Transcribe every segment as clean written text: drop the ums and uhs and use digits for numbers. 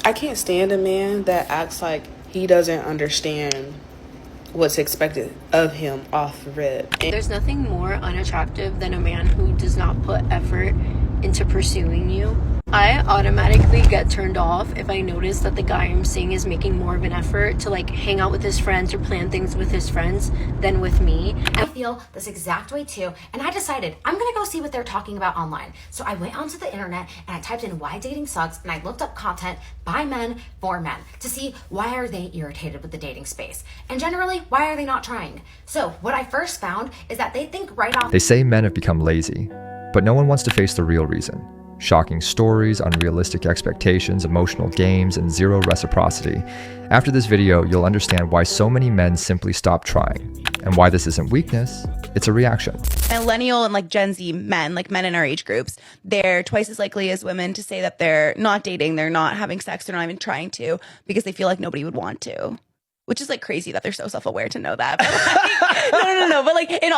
I can't stand a man that acts like he doesn't understand what's expected of him off the rip. There's nothing more unattractive than a man who does not put effort into pursuing you. I automatically get turned off if I notice that the guy I'm seeing is making more of an effort to like hang out with his friends or plan things with his friends than with me. I feel this exact way too, and I decided I'm gonna go see what they're talking about online. So I went onto the internet and I typed in why dating sucks, and I looked up content by men for men to see why are they irritated with the dating space, and generally why are they not trying. So what I first found is that they think right off. They say men have become lazy, but no one wants to face the real reason. Shocking stories, unrealistic expectations, emotional games, and zero reciprocity. After this video, you'll understand why so many men simply stop trying, and why this isn't weakness, it's a reaction. Millennial and like Gen Z men, like men in our age groups, they're twice as likely as women to say that they're not dating, they're not having sex, they're not even trying to, because they feel like nobody would want to. Which is like crazy that they're so self-aware to know that. But like, no. But like in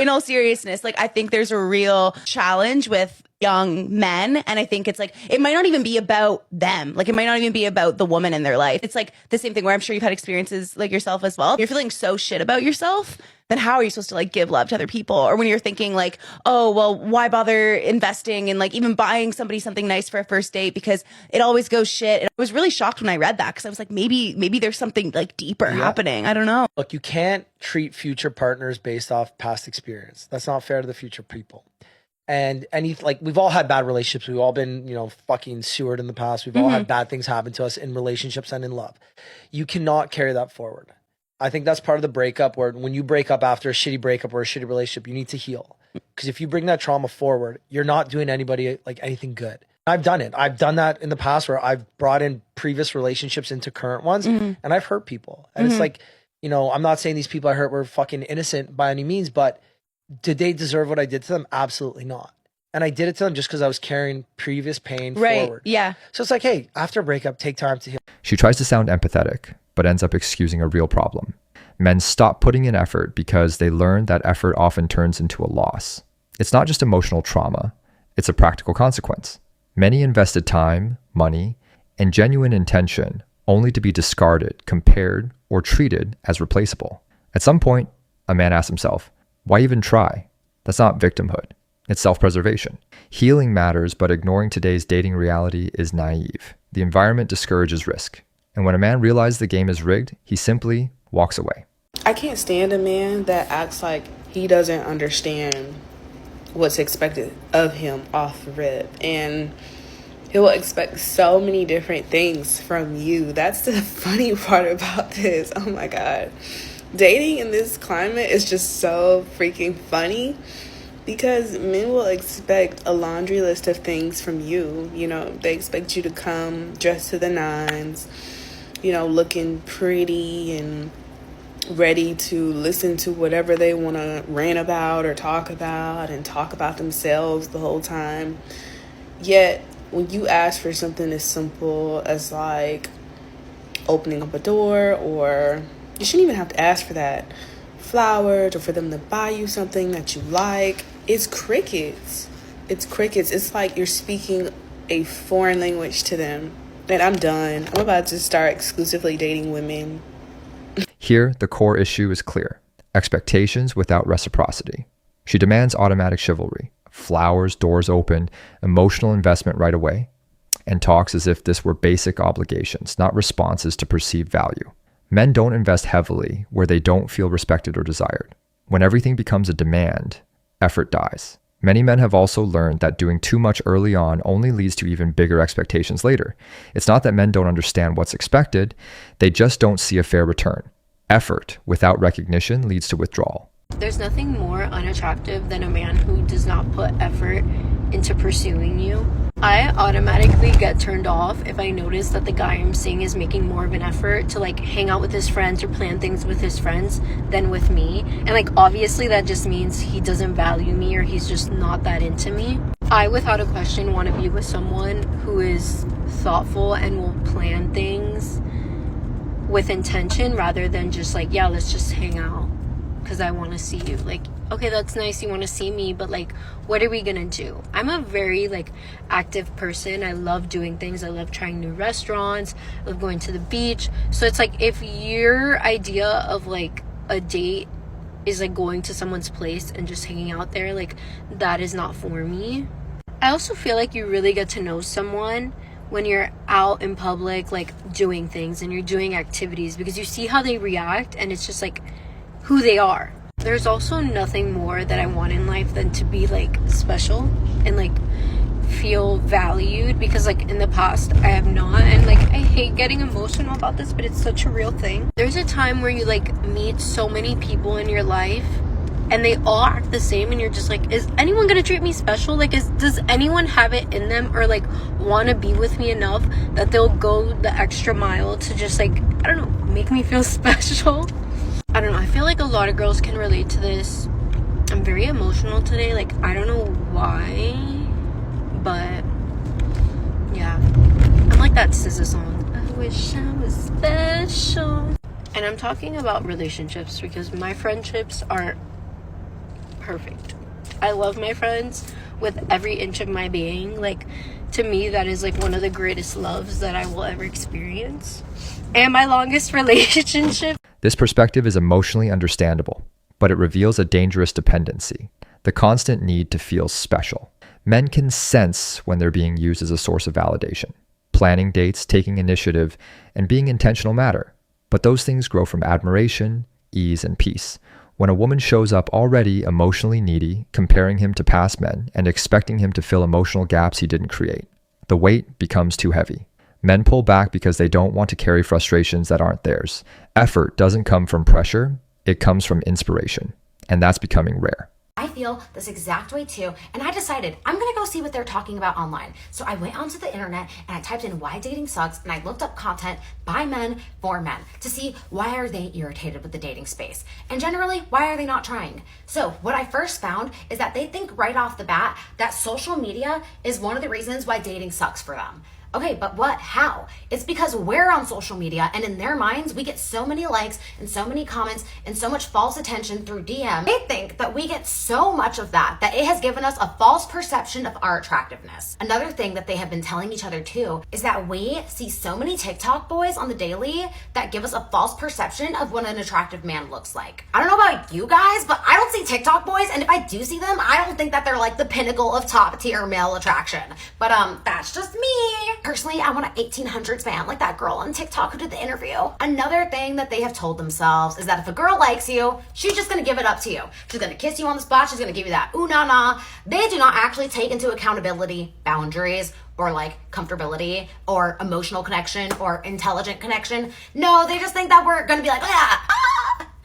all seriousness, like I think there's a real challenge with young men, and I think it's like it might not even be about them. Like it might not even be about the woman in their life. It's like the same thing where I'm sure you've had experiences like yourself as well. You're feeling so shit about yourself, then how are you supposed to like give love to other people? Or when you're thinking like, oh, well, why bother investing in like even buying somebody something nice for a first date because it always goes shit. And I was really shocked when I read that because I was like, maybe there's something like deeper happening. I don't know. Look, you can't treat future partners based off past experience. That's not fair to the future people. And like we've all had bad relationships. We've all been, fucking sewered in the past. We've all had bad things happen to us in relationships and in love. You cannot carry that forward. I think that's part of the breakup, where when you break up after a shitty breakup or a shitty relationship, you need to heal. Because if you bring that trauma forward, you're not doing anybody like anything good. I've done it. I've done that in the past where I've brought in previous relationships into current ones, and I've hurt people. And it's like, I'm not saying these people I hurt were fucking innocent by any means, but did they deserve what I did to them? Absolutely not. And I did it to them just because I was carrying previous pain forward. Yeah. So it's like, hey, after a breakup, take time to heal. She tries to sound empathetic, but ends up excusing a real problem. Men stop putting in effort because they learn that effort often turns into a loss. It's not just emotional trauma, it's a practical consequence. Many invested time, money, and genuine intention only to be discarded, compared, or treated as replaceable. At some point, a man asks himself, why even try? That's not victimhood. It's self-preservation. Healing matters, but ignoring today's dating reality is naive. The environment discourages risk. And when a man realizes the game is rigged, he simply walks away. I can't stand a man that acts like he doesn't understand what's expected of him off the rip. And he will expect so many different things from you. That's the funny part about this. Oh my God. Dating in this climate is just so freaking funny because men will expect a laundry list of things from you. They expect you to come dressed to the nines, looking pretty and ready to listen to whatever they want to rant about or talk about and talk about themselves the whole time. Yet, when you ask for something as simple as like opening up a door, or you shouldn't even have to ask for that, flowers, or for them to buy you something that you like, it's crickets. It's crickets. It's like you're speaking a foreign language to them. And I'm done. I'm about to start exclusively dating women. Here, the core issue is clear. Expectations without reciprocity. She demands automatic chivalry, flowers, doors open, emotional investment right away, and talks as if this were basic obligations, not responses to perceived value. Men don't invest heavily where they don't feel respected or desired. When everything becomes a demand, effort dies. Many men have also learned that doing too much early on only leads to even bigger expectations later. It's not that men don't understand what's expected, they just don't see a fair return. Effort without recognition leads to withdrawal. There's nothing more unattractive than a man who does not put effort into pursuing you. I automatically get turned off if I notice that the guy I'm seeing is making more of an effort to like hang out with his friends or plan things with his friends than with me. And like obviously that just means he doesn't value me or he's just not that into me. I, without a question, want to be with someone who is thoughtful and will plan things with intention rather than just like, yeah, let's just hang out because I want to see you. Like, okay, that's nice, you want to see me, but like, what are we gonna do? I'm a very like active person. I love doing things. I love trying new restaurants. I love going to the beach. So it's like, if your idea of like a date is like going to someone's place and just hanging out there, like, that is not for me. I also feel like you really get to know someone when you're out in public, like doing things and you're doing activities, because you see how they react and it's just like who they are. There's also nothing more that I want in life than to be like special and like feel valued, because like in the past I have not, and like I hate getting emotional about this, but it's such a real thing. There's a time where you like meet so many people in your life and they all act the same and you're just like, is anyone gonna treat me special? Like, does anyone have it in them or like want to be with me enough that they'll go the extra mile to just like, I don't know, make me feel special? I don't know, I feel like a lot of girls can relate to this. I'm very emotional today, like I don't know why, but yeah, I'm like that SZA song, I wish I was special. And I'm talking about relationships because my friendships are perfect. I love my friends with every inch of my being. Like, to me, that is like one of the greatest loves that I will ever experience. And my longest relationship. This perspective is emotionally understandable, but it reveals a dangerous dependency, the constant need to feel special. Men can sense when they're being used as a source of validation. Planning dates, taking initiative, and being intentional matter. But those things grow from admiration, ease, and peace. When a woman shows up already emotionally needy, comparing him to past men, and expecting him to fill emotional gaps he didn't create, the weight becomes too heavy. Men pull back because they don't want to carry frustrations that aren't theirs. Effort doesn't come from pressure, it comes from inspiration, and that's becoming rare. I feel this exact way too, and I decided I'm gonna go see what they're talking about online. So I went onto the internet and I typed in why dating sucks, and I looked up content by men for men to see why are they irritated with the dating space, and generally why are they not trying. So what I first found is that they think right off the bat that social media is one of the reasons why dating sucks for them. Okay, but what? How? It's because we're on social media, and in their minds, we get so many likes and so many comments and so much false attention through DM. They think that we get so much of that it has given us a false perception of our attractiveness. Another thing that they have been telling each other too is that we see so many TikTok boys on the daily that give us a false perception of what an attractive man looks like. I don't know about you guys, but I don't see TikTok boys, and if I do see them, I don't think that they're like the pinnacle of top tier male attraction. But that's just me. Personally, I want an 1800s man like that girl on TikTok who did the interview. Another thing that they have told themselves is that if a girl likes you, she's just gonna give it up to you. She's gonna kiss you on the spot, she's gonna give you that ooh na na. They do not actually take into accountability boundaries or like comfortability or emotional connection or intelligent connection. No, they just think that we're gonna be like,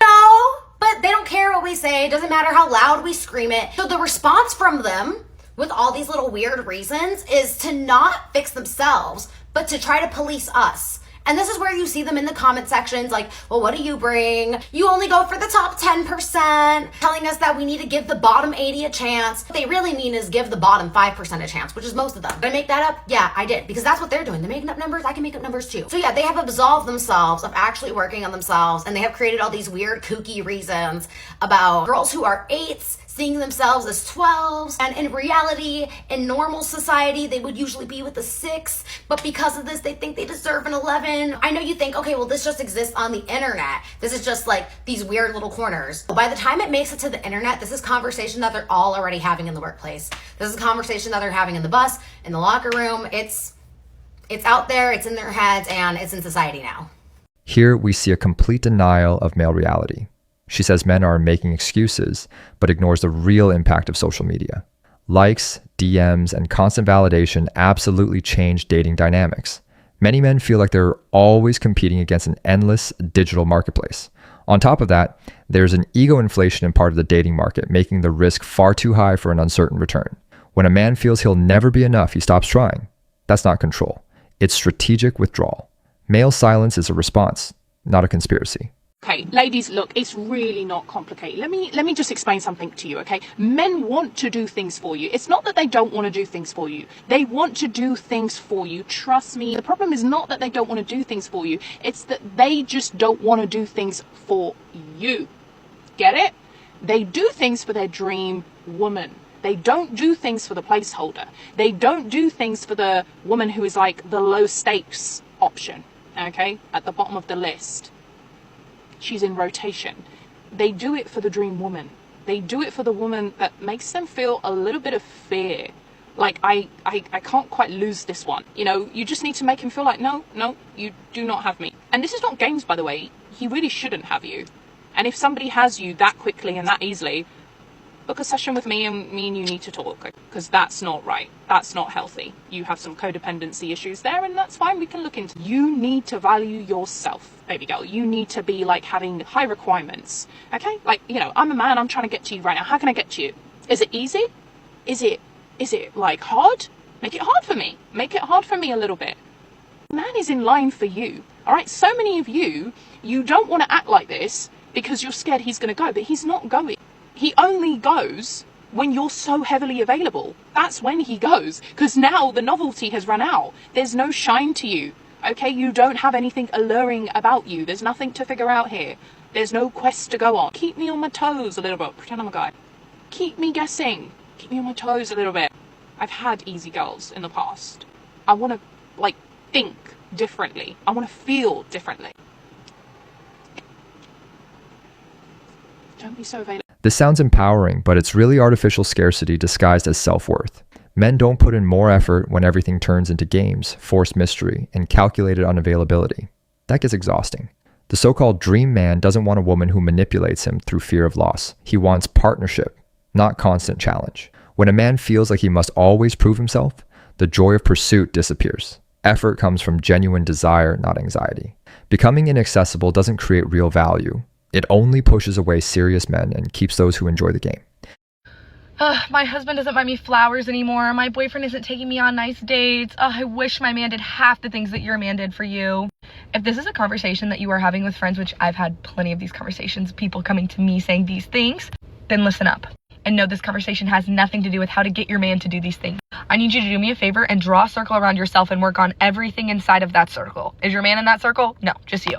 no, but they don't care what we say. Doesn't matter how loud we scream it. So the response from them with all these little weird reasons is to not fix themselves, but to try to police us. And this is where you see them in the comment sections like, well, what do you bring? You only go for the top 10%, telling us that we need to give the bottom 80 a chance. What they really mean is give the bottom 5% a chance, which is most of them. Did I make that up? Yeah, I did, because that's what they're doing. They're making up numbers, I can make up numbers too. So yeah, they have absolved themselves of actually working on themselves, and they have created all these weird kooky reasons about girls who are 8s seeing themselves as 12s, and in reality, in normal society, they would usually be with a 6, but because of this, they think they deserve an 11. I know you think, okay, well, this just exists on the internet. This is just like these weird little corners. By the time it makes it to the internet, this is conversation that they're all already having in the workplace. This is a conversation that they're having in the bus, in the locker room. It's out there, it's in their heads, and it's in society now. Here we see a complete denial of male reality. She says men are making excuses, but ignores the real impact of social media. Likes, DMs, and constant validation absolutely change dating dynamics. Many men feel like they're always competing against an endless digital marketplace. On top of that, there's an ego inflation in part of the dating market, making the risk far too high for an uncertain return. When a man feels he'll never be enough, he stops trying. That's not control. It's strategic withdrawal. Male silence is a response, not a conspiracy. Okay, ladies, look, it's really not complicated. Let me just explain something to you, okay? Men want to do things for you. It's not that they don't want to do things for you. They want to do things for you. Trust me. The problem is not that they don't want to do things for you. It's that they just don't want to do things for you. Get it? They do things for their dream woman. They don't do things for the placeholder. They don't do things for the woman who is like the low stakes option, okay, at the bottom of the list. She's in rotation. They do it for the dream woman. They do it for the woman that makes them feel a little bit of fear. Like, I can't quite lose this one. You know, you just need to make him feel like, no, you do not have me. And this is not games, by the way. He really shouldn't have you. And if somebody has you that quickly and that easily, book a session with me and me and you need to talk, because that's not right. That's not healthy. You have some codependency issues there, and that's fine. We can look into. You need to value yourself, baby girl. You need to be like having high requirements. Okay? Like, you know, I'm a man. I'm trying to get to you right now. How can I get to you? Is it easy? Is it like hard? Make it hard for me. Make it hard for me a little bit. Man is in line for you. All right? So many of you don't want to act like this because you're scared he's going to go, but he's not going. He only goes when you're so heavily available. That's when he goes, because now the novelty has run out. There's no shine to you. Okay? You don't have anything alluring about you. There's nothing to figure out here. There's no quest to go on. Keep me on my toes a little bit. Pretend I'm a guy. Keep me guessing. Keep me on my toes a little bit. I've had easy girls in the past. I want to, like, think differently. I want to feel differently. Don't be so available. This sounds empowering, but it's really artificial scarcity disguised as self-worth. Men don't put in more effort when everything turns into games, forced mystery, and calculated unavailability. That gets exhausting. The so-called dream man doesn't want a woman who manipulates him through fear of loss. He wants partnership, not constant challenge. When a man feels like he must always prove himself, the joy of pursuit disappears. Effort comes from genuine desire, not anxiety. Becoming inaccessible doesn't create real value. It only pushes away serious men and keeps those who enjoy the game. My husband doesn't buy me flowers anymore. My boyfriend isn't taking me on nice dates. I wish my man did half the things that your man did for you. If this is a conversation that you are having with friends, which I've had plenty of these conversations, people coming to me saying these things, then listen up. And know this conversation has nothing to do with how to get your man to do these things. I need you to do me a favor and draw a circle around yourself and work on everything inside of that circle. Is your man in that circle? No, just you.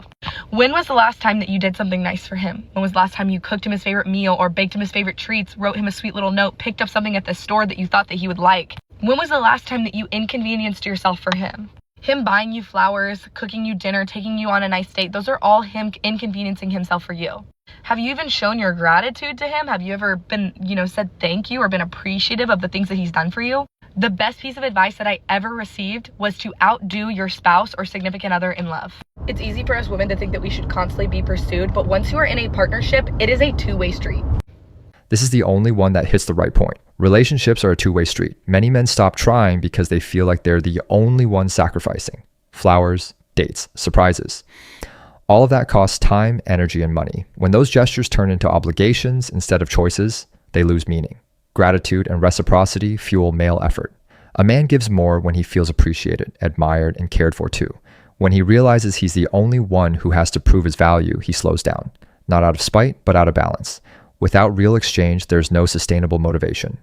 When was the last time that you did something nice for him? When was the last time you cooked him his favorite meal or baked him his favorite treats, wrote him a sweet little note, picked up something at the store that you thought that he would like? When was the last time that you inconvenienced yourself for him? Him buying you flowers, cooking you dinner, taking you on a nice date, those are all him inconveniencing himself for you. Have you even shown your gratitude to him? Have you ever been, said thank you or been appreciative of the things that he's done for you? The best piece of advice that I ever received was to outdo your spouse or significant other in love. It's easy for us women to think that we should constantly be pursued, but once you are in a partnership, it is a two-way street. This is the only one that hits the right point. Relationships are a two-way street. Many men stop trying because they feel like they're the only ones sacrificing. Flowers, dates, surprises. All of that costs time, energy, and money. When those gestures turn into obligations instead of choices, they lose meaning. Gratitude and reciprocity fuel male effort. A man gives more when he feels appreciated, admired, and cared for too. When he realizes he's the only one who has to prove his value, he slows down. Not out of spite, but out of balance. Without real exchange, there's no sustainable motivation.